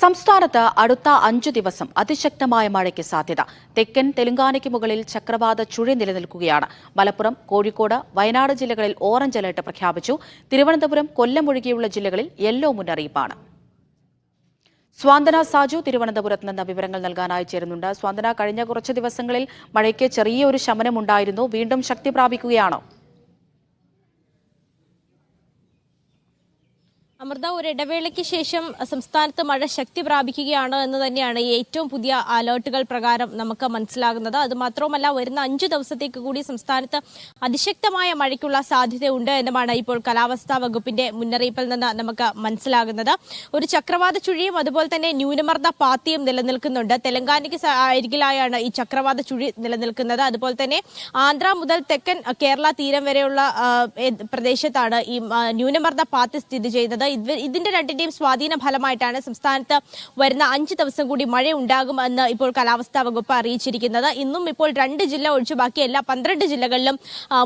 സംസ്ഥാനത്ത് അടുത്ത 5 ദിവസം അതിശക്തമായ മഴയ്ക്ക് സാധ്യത. തെക്കൻ തെലങ്കാനയ്ക്ക് മുകളിൽ ചക്രവാത ചുഴി നിലനിൽക്കുകയാണ്. മലപ്പുറം, കോഴിക്കോട്, വയനാട് ജില്ലകളിൽ ഓറഞ്ച് അലർട്ട് പ്രഖ്യാപിച്ചു. തിരുവനന്തപുരം, കൊല്ലം ഒഴികെയുള്ള ജില്ലകളിൽ യെല്ലോ മുന്നറിയിപ്പാണ്. സ്വാന്തന സാജു തിരുവനന്തപുരത്ത് നിന്ന് വിവരങ്ങൾ നൽകാനായി ചേരുന്നുണ്ട്. സ്വാന്തന, കഴിഞ്ഞ കുറച്ച് ദിവസങ്ങളിൽ മഴയ്ക്ക് ചെറിയൊരു ശമനമുണ്ടായിരുന്നു. വീണ്ടും ശക്തി പ്രാപിക്കുകയാണോ? അമൃത, ഒരു ഇടവേളയ്ക്ക് ശേഷം സംസ്ഥാനത്ത് മഴ ശക്തി പ്രാപിക്കുകയാണ് എന്ന് തന്നെയാണ് ഏറ്റവും പുതിയ അലേർട്ടുകൾ പ്രകാരം നമുക്ക് മനസ്സിലാകുന്നത്. അതുമാത്രവുമല്ല, വരുന്ന 5 ദിവസത്തേക്ക് കൂടി സംസ്ഥാനത്ത് അതിശക്തമായ മഴയ്ക്കുള്ള സാധ്യതയുണ്ട് എന്നുമാണ് ഇപ്പോൾ കാലാവസ്ഥാ വകുപ്പിന്റെ മുന്നറിയിപ്പിൽ നിന്ന് നമുക്ക് മനസ്സിലാകുന്നത്. ഒരു ചക്രവാത ചുഴിയും അതുപോലെ തന്നെ ന്യൂനമർദ്ദ പാത്തിയും നിലനിൽക്കുന്നുണ്ട്. തെലങ്കാനയ്ക്ക് അരികിലായാണ് ഈ ചക്രവാത ചുഴി നിലനിൽക്കുന്നത്. അതുപോലെ തന്നെ ആന്ധ്ര മുതൽ തെക്കൻ കേരള തീരം വരെയുള്ള പ്രദേശത്താണ് ഈ ന്യൂനമർദ്ദ പാത്തി സ്ഥിതി ചെയ്യുന്നത്. ഇതിന്റെ രണ്ടിന്റെയും സ്വാധീന ഫലമായിട്ടാണ് സംസ്ഥാനത്ത് വരുന്ന 5 ദിവസം കൂടി മഴ ഉണ്ടാകുമെന്ന് ഇപ്പോൾ കാലാവസ്ഥാ വകുപ്പ് അറിയിച്ചിരിക്കുന്നത്. ഇന്നും ഇപ്പോൾ 2 ജില്ല ഒഴിച്ചു ബാക്കി എല്ലാ 12 ജില്ലകളിലും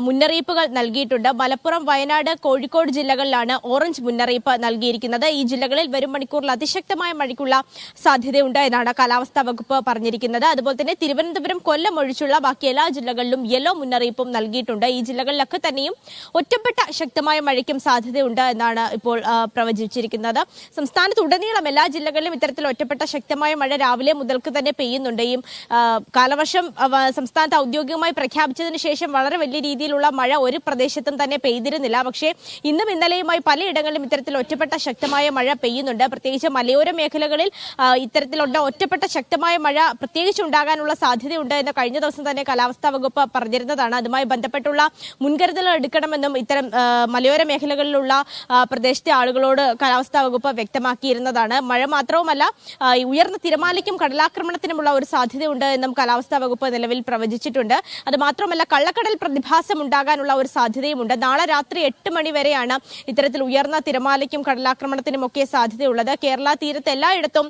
മുന്നറിയിപ്പുകൾ നൽകിയിട്ടുണ്ട്. മലപ്പുറം, വയനാട്, കോഴിക്കോട് ജില്ലകളിലാണ് ഓറഞ്ച് മുന്നറിയിപ്പ് നൽകിയിരിക്കുന്നത്. ഈ ജില്ലകളിൽ വരും മണിക്കൂറിൽ അതിശക്തമായ മഴയ്ക്കുള്ള സാധ്യതയുണ്ട് എന്നാണ് കാലാവസ്ഥാ വകുപ്പ് പറഞ്ഞിരിക്കുന്നത്. അതുപോലെ തന്നെ തിരുവനന്തപുരം, കൊല്ലം ഒഴിച്ചുള്ള ബാക്കി എല്ലാ ജില്ലകളിലും യെല്ലോ മുന്നറിയിപ്പും നൽകിയിട്ടുണ്ട്. ഈ ജില്ലകളിലൊക്കെ തന്നെയും ഒറ്റപ്പെട്ട ശക്തമായ മഴയ്ക്കും സാധ്യതയുണ്ട് എന്നാണ് ഇപ്പോൾ പ്രവചിച്ചിരിക്കുന്നത്. സംസ്ഥാനത്തുടനീളം എല്ലാ ജില്ലകളിലും ഇത്തരത്തിൽ ഒറ്റപ്പെട്ട ശക്തമായ മഴ രാവിലെ മുതൽക്ക് തന്നെ പെയ്യുന്നുണ്ട്. ഈ കാലവർഷം സംസ്ഥാനത്ത് ഔദ്യോഗികമായി പ്രഖ്യാപിച്ചതിന് ശേഷം വളരെ വലിയ രീതിയിലുള്ള മഴ ഒരു പ്രദേശത്തും തന്നെ പെയ്തിരുന്നില്ല. പക്ഷേ ഇന്നും ഇന്നലെയുമായി പലയിടങ്ങളിലും ഇത്തരത്തിൽ ഒറ്റപ്പെട്ട ശക്തമായ മഴ പെയ്യുന്നുണ്ട്. പ്രത്യേകിച്ച് മലയോര മേഖലകളിൽ ഇത്തരത്തിലുള്ള ഒറ്റപ്പെട്ട ശക്തമായ മഴ പ്രത്യേകിച്ച് ഉണ്ടാകാനുള്ള സാധ്യതയുണ്ട് എന്ന് കഴിഞ്ഞ ദിവസം തന്നെ കാലാവസ്ഥാ വകുപ്പ് പറഞ്ഞിരുന്നതാണ്. അതുമായി ബന്ധപ്പെട്ടുള്ള മുൻകരുതലുകൾ എടുക്കണമെന്നും ഇത്തരം മലയോര മേഖലകളിലുള്ള പ്രദേശത്തെ ആളുകളോട് കാലാവസ്ഥാ വകുപ്പ് വ്യക്തമാക്കിയിരുന്നതാണ്. മഴ മാത്രവുമല്ല, ഉയർന്ന തിരമാലയ്ക്കും കടലാക്രമണത്തിനുമുള്ള ഒരു സാധ്യതയുണ്ട് എന്നും കാലാവസ്ഥാ വകുപ്പ് നിലവിൽ പ്രവചിച്ചിട്ടുണ്ട്. അത് മാത്രമല്ല, കള്ളക്കടൽ പ്രതിഭാസം ഉണ്ടാകാനുള്ള ഒരു സാധ്യതയുമുണ്ട്. നാളെ രാത്രി 8 മണി വരെയാണ് ഇത്തരത്തിൽ ഉയർന്ന തിരമാലയ്ക്കും കടലാക്രമണത്തിനും ഒക്കെ സാധ്യതയുള്ളത്. കേരള തീരത്ത് എല്ലായിടത്തും,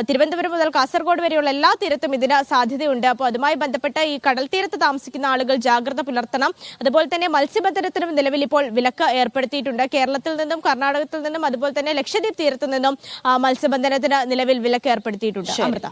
തിരുവനന്തപുരം മുതൽ കാസർഗോഡ് വരെയുള്ള എല്ലാ തീരത്തും ഇതിന് സാധ്യതയുണ്ട്. അപ്പോൾ അതുമായി ബന്ധപ്പെട്ട് ഈ കടൽ തീരത്ത് താമസിക്കുന്ന ആളുകൾ ജാഗ്രത പുലർത്തണം. അതുപോലെ തന്നെ മത്സ്യബന്ധനത്തിനും നിലവിൽ ഇപ്പോൾ വിലക്ക് ഏർപ്പെടുത്തിയിട്ടുണ്ട്. കേരളത്തിൽ നിന്നും കർണാടകത്തിൽ നിന്നും അതുപോലെ തന്നെ ലക്ഷദ്വീപ് തീരത്തു നിന്നും മത്സ്യബന്ധനത്തിന് നിലവിൽ വിലക്ക് ഏർപ്പെടുത്തിയിട്ടുണ്ട്. അമൃത.